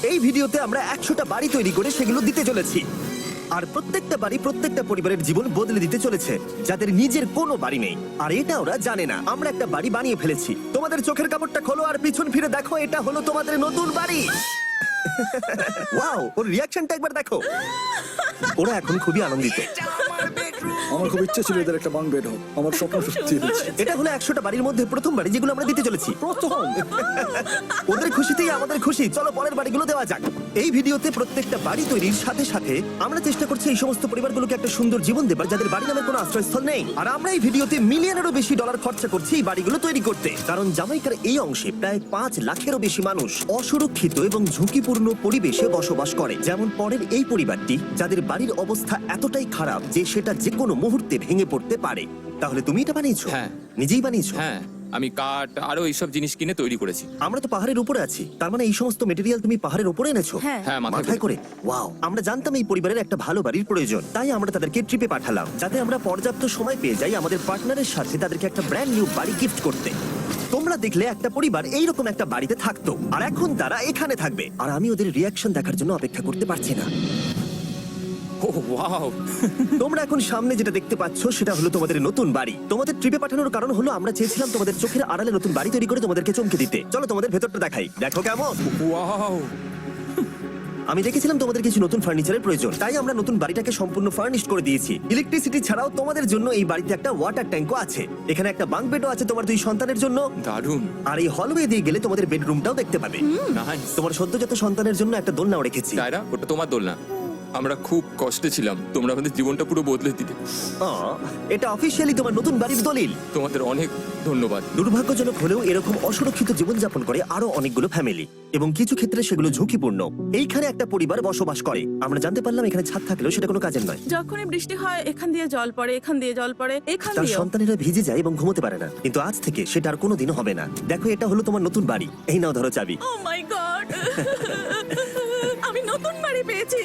এই ভিডিওতে আমরা 100টা বাড়ি তৈরি করে সেগুলো দিতে চলেছি। আর প্রত্যেকটা বাড়ি প্রত্যেকটা পরিবারের জীবন বদলে দিতে চলেছে, যাদের নিজের কোনো বাড়ি নেই। আর এটা ওরা জানে না, আমরা একটা বাড়ি বানিয়ে ফেলেছি। তোমাদের চোখের কাপড়টা খোলো আর পিছন ফিরে দেখো, এটা হলো তোমাদের নতুন বাড়ি। ওয়াও, ওর রিঅ্যাকশনটা একবার দেখো। ওরা এখন খুবই আনন্দিত। আমার খুব ইচ্ছে ছিল এদের একটা বাং বেড হোক, আমার স্বপ্ন সত্যি হয়েছে। এটা হলো 100টা বাড়ির মধ্যে প্রথম বাড়ি যেগুলো আমরা দিতে চলেছি। প্রথম ওদের খুশিতেই আমাদের খুশি। চলো পরের বাড়িগুলো দেওয়া যাক। এই ভিডিওতে প্রত্যেকটা বাড়ি তৈরির সাথে সাথে আমরা চেষ্টা করছি এই সমস্ত পরিবারগুলোকে একটা সুন্দর জীবন দেবার যাদের বাড়ি নামের কোনো আশ্রয়স্থল নেই। আর আমরা এই ভিডিওতে মিলিয়নেরও বেশি ডলার খরচা করছি এই বাড়িগুলো তৈরি করতে, কারণ জামাইকার এই অংশে প্রায় 5 লাখেরও বেশি মানুষ অসুরক্ষিত এবং ঝুঁকিপূর্ণ পরিবেশে বসবাস করে। যেমন পরের এই পরিবারটি, যাদের বাড়ির অবস্থা এতটাই খারাপ যে সেটা যে কোনো মুহূর্তে ভেঙে পড়তে পারে। তাহলে তুমি এটা বানিয়েছো? হ্যাঁ। নিজেই বানিয়েছো? হ্যাঁ, আমি কাঠ আরো এইসব জিনিস কিনে তৈরি করেছি। আমরা তো পাহাড়ের উপরে আছি, তার মানে এই সমস্ত মেটেরিয়াল তুমি পাহাড়ের উপরে এনেছো? হ্যাঁ। হ্যাঁ, মাথায় করে। ওয়াও, আমরা জানতাম এই পরিবারের একটা ভালো বাড়ির প্রয়োজন, তাই আমরা তাদেরকে ট্রিপে পাঠালাম যাতে আমরা পর্যাপ্ত সময় পেয়ে যাই আমাদের পার্টনারের সাথে তাদেরকে একটা ব্র্যান্ড নিউ বাড়ি গিফট করতে। তোমরা দেখলে একটা পরিবার এইরকম একটা বাড়িতে থাকতো, আর এখন তারা এখানে থাকবে। আর আমি ওদের রিয়াকশন দেখার জন্য অপেক্ষা করতে পারছি না। ও ওয়াও, তোমরা এখন সামনে যেটা দেখতে পাচ্ছ সেটা হলো তোমাদের নতুন বাড়ি। তোমাদের ট্রিপে পাঠানোর কারণ হলো আমরা চেয়েছিলাম তোমাদের চোখের আড়ালে নতুন বাড়ি তৈরি করে তোমাদেরকে চমকে দিতে। চলো তোমাদের ভেতরটা দেখাই, দেখো কেমন। ওয়াও। আমি দেখেছিলাম তোমাদের কিছু নতুন ফার্নিচারের প্রয়োজন, তাই আমরা নতুন বাড়িটাকে সম্পূর্ণ ফার্নিশড করে দিয়েছি। ইলেকট্রিসিটি ছাড়াও তোমাদের জন্য এই বাড়িতে একটা ওয়াটার ট্যাঙ্কও আছে। এখানে একটা বাঙ্ক বেডও আছে তোমার 2 সন্তানের জন্য। দারুণ। আর এই হলওয়ে দিয়ে গেলে তোমাদের বেডরুমটাও দেখতে পাবে। নাইস। তোমার সদ্যজাত সন্তানের জন্য একটা দোলনাও রেখেছি। ডায়রা, ওটা তোমার দোল না। আমরা খুব কষ্টে ছিলাম, তোমরা আমাদের জীবনটা পুরো বদলে দিলে। এটা অফিসিয়ালি তোমার নতুন বাড়ির দলিল। তোমাদের অনেক ধন্যবাদ। দুর্ভাগ্যজনক হলেও এরকম অসুরক্ষিত জীবনযাপন করে আরো অনেকগুলো ফ্যামিলি, এবং কিছু ক্ষেত্রে সেগুলো ঝুঁকিপূর্ণ। এইখানে একটা পরিবার বসবাস করে। আমরা জানতে পারলাম এখানে ছাদ থাকলেও সেটা কোনো কাজের নয়। যখনই বৃষ্টি হয় এখান দিয়ে জল পড়ে, এখান দিয়ে জল পড়ে, এখান তার দিয়ে। সন্তানেরা ভিজে যায় এবং ঘুমোতে পারে না, কিন্তু আজ থেকে সেটা আর কোনোদিনও হবে না। দেখো, এটা হলো তোমার নতুন বাড়ি। এই নাও, ধরো চাবি। ও মাই গড, আমি নতুন বাড়ি পেয়েছি।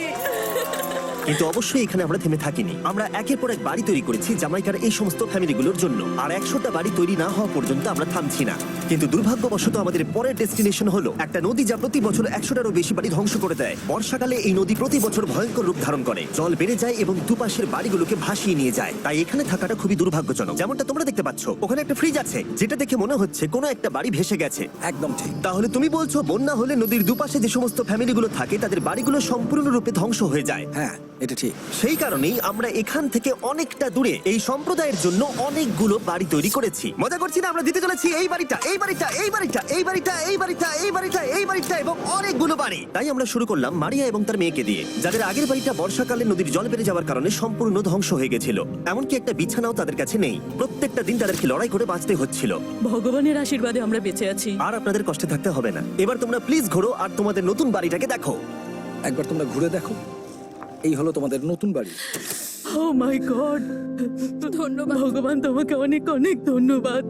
কিন্তু অবশ্যই এখানে আমরা থেমে থাকিনি। আমরা একের পর এক বাড়ি তৈরি করেছি জামাইকার এই সমস্ত ফ্যামিলিগুলোর জন্য। আর 100টা বাড়ি তৈরি না হওয়া পর্যন্ত আমরা থামছি না। কিন্তু দুর্ভাগ্যবশত আমাদের পরের ডেস্টিনেশন হলো একটা নদী যা প্রতি বছর 100টারও বেশি বাড়ি ধ্বংস করে দেয়। বর্ষাকালে এই নদী প্রতি বছর ভয়ঙ্কর রূপ ধারণ করে, জল বেড়ে যায় এবং দুপাশের বাড়িগুলোকে ভাসিয়ে নিয়ে যায়। তাই এখানে থাকাটা খুবই দুর্ভাগ্যজনক। যেমনটা তোমরা দেখতে পাচ্ছ, ওখানে একটা ফ্রিজ আছে যেটা দেখে মনে হচ্ছে কোনো একটা বাড়ি ভেসে গেছে। একদম ঠিক। তাহলে তুমি বলছো বন্যা হলে নদীর দুপাশে যে সমস্ত ফ্যামিলিগুলো থাকে তাদের বাড়িগুলো সম্পূর্ণরূপে ধ্বংস হয়ে যায়। হ্যাঁ, এটা ঠিক। সেই কারণেই আমরা এখান থেকে অনেকটা দূরে এই সম্প্রদায়ের জন্য অনেকগুলো বাড়ি তৈরি করেছি। মজা করছি না? আমরা দিতে চলেছি এই বাড়িটা, এই বাড়িটা, এই বাড়িটা, এই বাড়িটা, এই বাড়িটা, এই বাড়িটা, এই বাড়িটা এবং অনেকগুলো বাড়ি। তাই আমরা শুরু করলাম মারিয়া এবং তার মেয়েকে দিয়ে, যাদের আগের বাড়িটা বর্ষাকালে নদীর জল বেড়ে যাওয়ার কারণে সম্পূর্ণ ধ্বংস হয়ে গেছিল। এমনকি একটা বিছানাও তাদের কাছে নেই। প্রত্যেকটা দিন তাদেরকে লড়াই করে বাঁচতে হচ্ছিল। ভগবানের আশীর্বাদে আমরা বেঁচে আছি। আর আপনাদের কষ্টে থাকতে হবে না। এবার তোমরা প্লিজ ঘোরো আর তোমাদের নতুন বাড়িটাকে দেখো। একবার তোমরা ঘুরে দেখো, এই হলো তোমাদের নতুন বাড়ি। ও মাই গড, ধন্যবাদ ভগবান, তোমাকে অনেক অনেক ধন্যবাদ।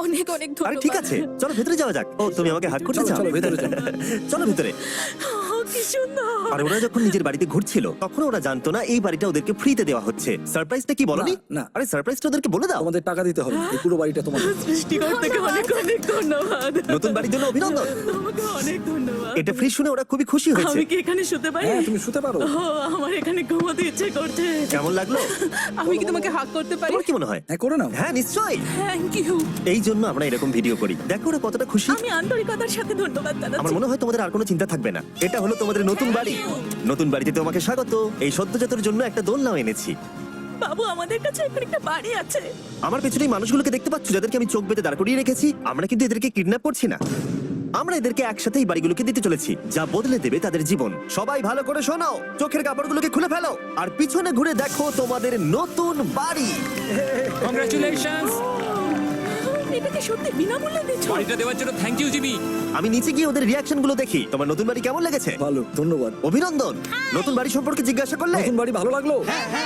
অনেক অনেক আরে ধন্যবাদ। ঠিক আছে, চলো ভেতরে যাওয়া যাক। ও, তুমি আমাকে হাত করতে চলো, চাও? চলো, ভেতরে চলো। চলো ভেতরে। ও, কি সুন্দর। আর ওরা যখন নিজের বাড়িতে ঘুরছিল তখন ওরা জানতো না এই বাড়িটা ওদেরকে ফ্রিতে দেওয়া হচ্ছে। সারপ্রাইজটা কি বলনি? না, না। আরে সারপ্রাইজটা ওদেরকে বলে দাও। তোমাদের টাকা দিতে হবে, এই পুরো বাড়িটা তোমাদের। সৃষ্টিকর্তাকে অনেক অনেক ধন্যবাদ। নতুন বাড়ির জন্য অভিনন্দন। তোমাকে অনেক ধন্যবাদ। এটা ফ্রি শুনে ওরা খুবই খুশি হয়েছে। আমি কি এখানে শুতে পারি? হ্যাঁ, তুমি শুতে পারো। ও, আমার এখানে ঘুমোতে ইচ্ছে করছে। কেমন লাগলো? আমি কি তোমাকে হাগ করতে পারি? তোমার কি মনে হয়? হ্যাঁ, করে নাও। হ্যাঁ, নিশ্চয়ই। Thank you. এই জন্য আমরা এরকম ভিডিও করি। দেখো ওরা কতটা খুশি। আমি আন্তরিকতার সাথে ধন্যবাদ আমার জানাচ্ছি। মনে হয় তোমাদের আর কোনো চিন্তা থাকবে না। এটা হলো তোমাদের নতুন বাড়ি। নতুন বাড়িতে তোমাকে স্বাগত। এই সদ্যজাতর জন্য একটা দোলনাও এনেছি। বাবু, আমাদের কাছে এখন একটা বাড়ি আছে। আমার পেছনে এই মানুষগুলোকে দেখতে পাচ্ছ যাদেরকে আমি চোখ বেঁধে দাঁড় করিয়ে রেখেছি? আমরা কিন্তু এদেরকে কিডন্যাপ করছি না। আমরা এদেরকে একসাথে এই বাড়িগুলোকে দিতে চলেছি যা বদলে দেবে তাদের জীবন। সবাই ভালো করে শোনো, চোখের কাপড়গুলোকে খুলে ফেলো আর পিছনে ঘুরে দেখো তোমাদের নতুন বাড়ি। কংগ্রাচুলেশনস। এটা কি সত্যি বিনামূল্যে দিচ্ছ? বাড়িটা দেওয়ার জন্য থ্যাংক ইউ জিমি। আমি নিচে গিয়ে ওদের রিয়াকশন গুলো দেখি। তোমার নতুন বাড়ি কেমন লেগেছে? ভালো, ধন্যবাদ। অভিনন্দন। নতুন বাড়ি সম্পর্কে জিজ্ঞাসা করলে? নতুন বাড়ি ভালো লাগলো?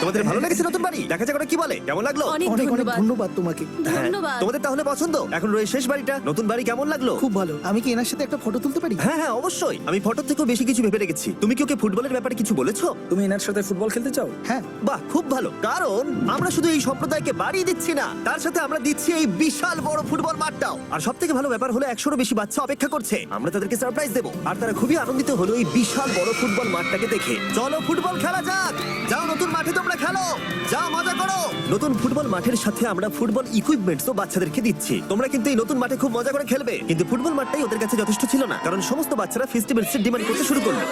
তোমাদের ভালো লেগেছে নতুন বাড়ি? দেখা যাক ওরা কি বলে। কেমন লাগলো? অনেক অনেক অনেক ধন্যবাদ। ধন্যবাদ তোমাকে। হ্যাঁ, তোমাদের তাহলে পছন্দ? এখন রয়েছে শেষ বাড়িটা। নতুন বাড়ি কেমন লাগলো? খুব ভালো। আমি কি এনার সাথে একটা ফটো তুলতে পারি? হ্যাঁ হ্যাঁ, অবশ্যই। আমি ফটো থেকেও বেশি কিছু ভেবে রেখেছি। তুমি কি ওকে ফুটবলের ব্যাপারে কিছু বলেছো? তুমি এনার সাথে ফুটবল খেলতে চাও? হ্যাঁ। বাহ, খুব ভালো। কারণ আমরা শুধু এই সম্প্রদায়কে বাড়ি দিচ্ছি না, তার সাথে আমরা দিচ্ছি এই বিশাল বড় বড় ফুটবল মাঠটাও। আর সব থেকে ভালো ব্যাপার হলো 100-রও বেশি বাচ্চা অপেক্ষা করছে। আমরা তাদেরকে সারপ্রাইজ দেবো আর তারা খুবই আনন্দিত হলো এই বিশাল বড় ফুটবল মাঠটাকে দেখে। চলো ফুটবল খেলা যাক। যাও নতুন মাঠে তোমরা খেলো, যাও মজা করো। নতুন ফুটবল মাঠের সাথে আমরা ফুটবল ইকুইপমেন্টসও বাচ্চাদেরকে দিচ্ছি। তোমরা কিন্তু এই নতুন মাঠে খুব মজা করে খেলবে। কিন্তু ফুটবল মাঠটাই ওদের কাছে যথেষ্ট ছিল না, কারণ সমস্ত বাচ্চারা ফেস্টিভ্যালস ডিমান্ড করতে শুরু করলো।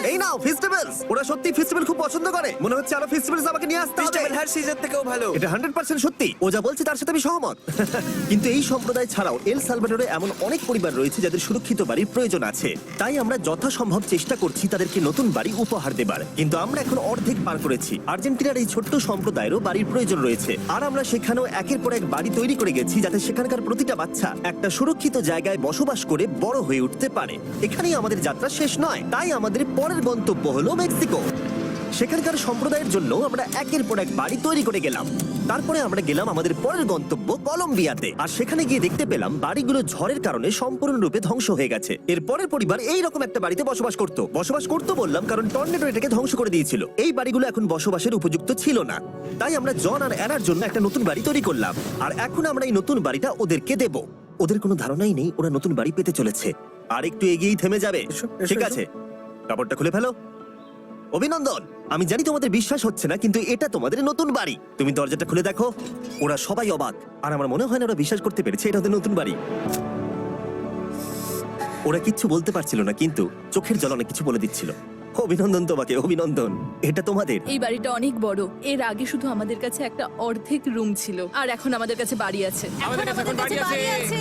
এই নাও ফেস্টিভ্যালস। ওরা সত্যি ফেস্টিভ্যাল খুব পছন্দ করে। মনে হচ্ছে আরো ফেস্টিভ্যালস আমাকে নিয়ে আসতে হবে। ফেস্টিভ্যাল হার সিজন থেকেও ভালো। এটা 100% সত্যি। ও যা বলছে তার সাথে আমি সহমত। কিন্তু এই সম্প্রদায় ছাড়াও এল সালভাডোরে এমন অনেক পরিবার রয়েছে যাদের সুরক্ষিত বাড়ির প্রয়োজন আছে। তাই আমরা যথাসম্ভব চেষ্টা করছি তাদেরকে নতুন বাড়ি উপহার দেবার। কিন্তু আমরা এখন অর্ধেক পার করেছি। আর্জেন্টিনার এই ছোট্ট সম্প্রদায়েরও বাড়ির প্রয়োজন রয়েছে, আর আমরা সেখানেও একের পর এক বাড়ি তৈরি করে গেছি যাতে সেখানকার প্রতিটা বাচ্চা একটা সুরক্ষিত জায়গায় বসবাস করে বড় হয়ে উঠতে পারে। এখানেই আমাদের যাত্রা শেষ নয়, তাই আমাদের পরের গন্তব্য হলো মেক্সিকো। সেখানকার সম্প্রদায়ের জন্য আমরা একের পর এক বাড়ি তৈরি করে গেলাম। তারপরে আমরা গেলাম আমাদের পরের গন্তব্য কলম্বিয়াতে, আর সেখানে গিয়ে দেখতে পেলাম বাড়িগুলো ঝড়ের কারণে সম্পূর্ণরূপে ধ্বংস হয়ে গেছে। এর পরের পরিবার এই রকম একটা বাড়িতে বসবাস করতো বললাম কারণ টর্নেডো এটাকে ধ্বংস করে দিয়েছিল। এই বাড়িগুলো এখন বসবাসের উপযুক্ত ছিল না, তাই আমরা জন আর অ্যানার জন্য একটা নতুন বাড়ি তৈরি করলাম। আর এখন আমরা এই নতুন বাড়িটা ওদেরকে দেব। ওদের কোনো ধারণাই নেই ওরা নতুন বাড়ি পেতে চলেছে, আর একটু এগিয়েই থেমে যাবে। ঠিক আছে, কাপড়টা খুলে ফেলো। অভিনন্দন। আমি জানি তোমাদের বিশ্বাস হচ্ছে না, কিন্তু এটা তোমাদের নতুন বাড়ি। তুমি দরজাটা খুলে দেখো। ওরা সবাই অবাক, আর আমার মনে হয় না ওরা বিশ্বাস করতে পেরেছে এটা ওদের নতুন বাড়ি। ওরা কিচ্ছু বলতে পারছিল না, কিন্তু চোখের জল অনেক কিছু বলে দিচ্ছিল। অভিনন্দন তোমাকে, অভিনন্দন। এটা তোমাদের। এই বাড়িটা অনেক বড়। এর আগে শুধু আমাদের কাছে একটা অর্ধেক রুম ছিল, আর এখন আমাদের কাছে বাড়ি আছে। আমাদের কাছে এখন বাড়ি আছে।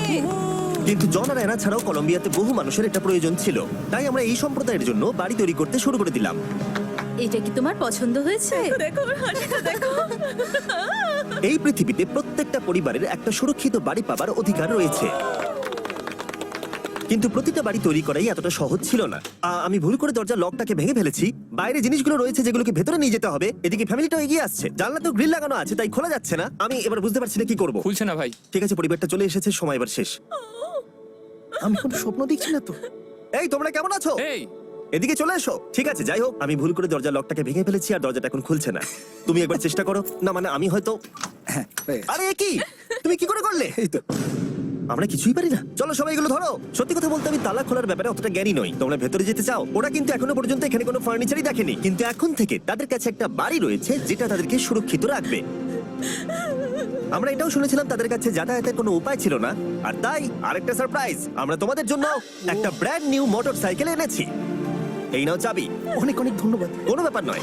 কিন্তু জন আর অ্যানা ছাড়াও কলম্বিয়াতে বহু মানুষের এটা প্রয়োজন ছিল, তাই আমরা এই সম্প্রদায়ের জন্য বাড়ি তৈরি করতে শুরু করে দিলাম। এটা কি তোমার পছন্দ হয়েছে? দেখো ওর হাসিটা দেখো। এই পৃথিবীতে প্রত্যেকটা পরিবারের একটা সুরক্ষিত বাড়ি পাবার অধিকার রয়েছে, কিন্তু প্রতিটা বাড়ি তৈরি করাই এতটা সহজ ছিল না। আমি ভুল করে দরজার লকটাকে ভেঙে ফেলেছি। বাইরে জিনিসগুলো রয়েছে যেগুলোকে ভেতরে নিয়ে যেতে হবে। এদিকে ফ্যামিলিটাও এগিয়ে আসছে। জানলা তো গ্রিল লাগানো আছে, তাই খোলা যাচ্ছে না। আমি এবার বুঝতে পারছি না কি করব। খুলছে না ভাই। ঠিক আছে, পরিবারটা চলে এসেছে, সময় এবার শেষ। আমি কোনো স্বপ্ন দেখছি না তো। এই তোমরা কেমন আছো? এই এদিকে চলে এসো। ঠিক আছে, যাই হোক, আমি ভুল করে দরজার লকটাকে ভেঙে ফেলেছি আর দরজাটা এখন খুলছে না। তুমি একবার চেষ্টা করো না, মানে আমি হয়তো। হ্যাঁ, পেয়ে গেছি। আরে এ কি, তুমি কি করে করলে? এই তো। আমরা কিছুই পারি না। চলো সবাই এগুলো ধরো। সত্যি কথা বলতে আমি তালা খোলার ব্যাপারে অতটা জ্ঞানী নই। তোমরা ভেতরে যেতে চাও? ওরা কিন্তু এখনো পর্যন্ত এখানে কোনো ফার্নিচারই দেখেনি, কিন্তু এখন থেকে তাদের কাছে একটা বাড়ি রয়েছে যেটা তাদেরকে সুরক্ষিত রাখবে। আমরা এটাও শুনেছিলাম তাদের কাছে যাতায়াতের কোনো উপায় ছিল না, আর তাই আরেকটা সারপ্রাইজ, আমরা তোমাদের জন্য একটা ব্র্যান্ড নিউ মোটরসাইকেল এনেছি। এই নাও চাবি। অনেক অনেক ধন্যবাদ। কোনো ব্যাপার নয়।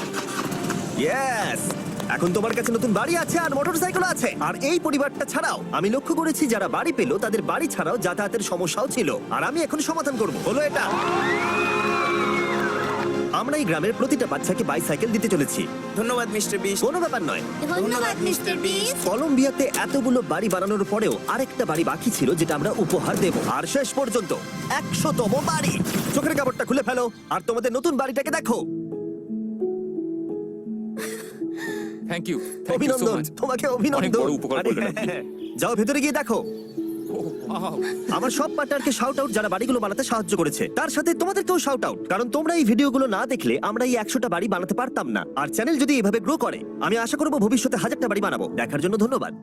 ইয়েস, এখন তোমার কাছে নতুন বাড়ি আছে আর মোটরসাইকেল আছে। আর এই পরিবারটা ছাড়াও আমি লক্ষ্য করেছি যারা বাড়ি পেল তাদের বাড়ি ছাড়াও যাতায়াতের সমস্যাও ছিল, আর আমি এখন সমাধান করব। হলো এটা, আমরা এই গ্রামের প্রতিটা বাচ্চাকে বাইসাইকেল দিতে চলেছি। ধন্যবাদ মিস্টার বিস্ট। কোনো ব্যাপার নয়। ধন্যবাদ মিস্টার বিস্ট। কলম্বিয়াতে এতগুলো বাড়ি বানানোর পরেও আরেকটা বাড়ি বাকি ছিল যেটা আমরা উপহার দেব। আর শেষ পর্যন্ত 100তম বাড়ি। চোখের কাপড়টা খুলে ফেলো আর তোমাদের নতুন বাড়িটাকে দেখো। থ্যাংক ইউ সো অভিনন্দন, মাচ। তোমাকে অনেক অভিনন্দন। বড় উপকার আরে, করলেন আপনি। যাও ভেতরে গিয়ে দেখো। Wow! আমার সব পার্টনারকে শাউট আউট যারা বাড়িগুলো বানাতে সাহায্য করেছে। তার সাথে তোমাদেরকেও শাউট আউট, কারণ তোমরা এই ভিডিওগুলো না দেখলে আমরা এই 100টা বাড়ি বানাতে পারতাম না। আর চ্যানেল যদি এভাবে গ্রো করে, আমি আশা করবো ভবিষ্যতে 1000টা বাড়ি বানাবো। দেখার জন্য ধন্যবাদ।